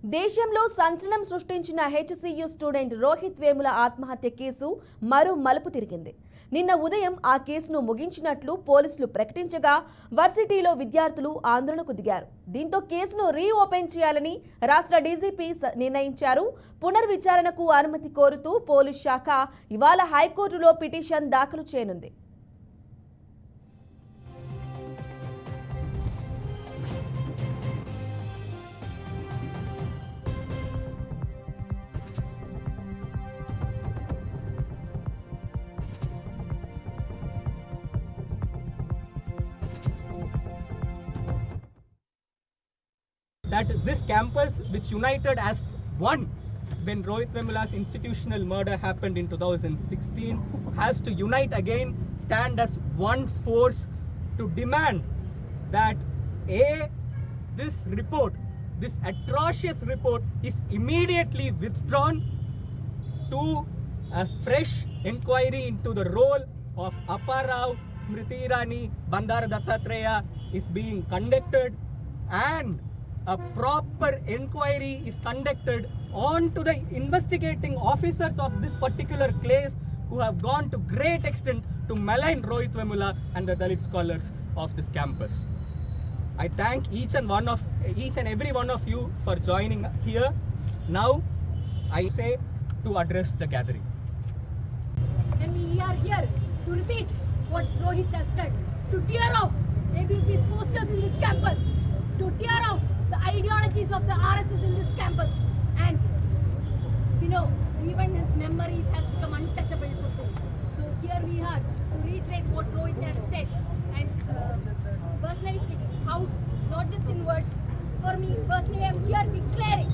దేశంలో సంచలనం సృష్టించిన హెచ్సియు స్టూడెంట్ రోహిత్ వేముల ఆత్మహత్య కేసు మరో మలుపు తిరిగింది. నిన్న ఉదయం ఆ కేసును ముగించినట్లు పోలీసులు ప్రకటించగా వర్సిటీలో విద్యార్థులు ఆందోళనకు దిగారు. దీంతో కేసును రీఓపెన్ చేయాలని రాష్ట్ర డీజీపీ నిర్ణయించారు. పునర్విచారణకు అనుమతి కోరుతూ పోలీస్ శాఖ ఇవాళ హైకోర్టులో పిటిషన్ దాఖలు చేయనుంది. That this campus, which united as one when Rohit Vemula's institutional murder happened in 2016, has to unite again, stand as one force to demand that this report, this atrocious report, is immediately withdrawn, to a fresh inquiry into the role of Appa Rao, Smriti Irani, Bandara Dattatreya is being conducted, and a proper inquiry is conducted on to the investigating officers of this particular case who have gone to great extent to malign Rohit Vemula and the Dalit scholars of this campus. I thank each and every one of you for joining here. Now I say to address the gathering. And we are here to repeat what Rohit has said, to tear off ABP's posters in this campus, to tear off the ideologies of the RSS in this campus, and even his memories has become untouchable for him. So here we are to reiterate what Rohit has said, and personally speaking, how, not just in words, for me personally, I am here declaring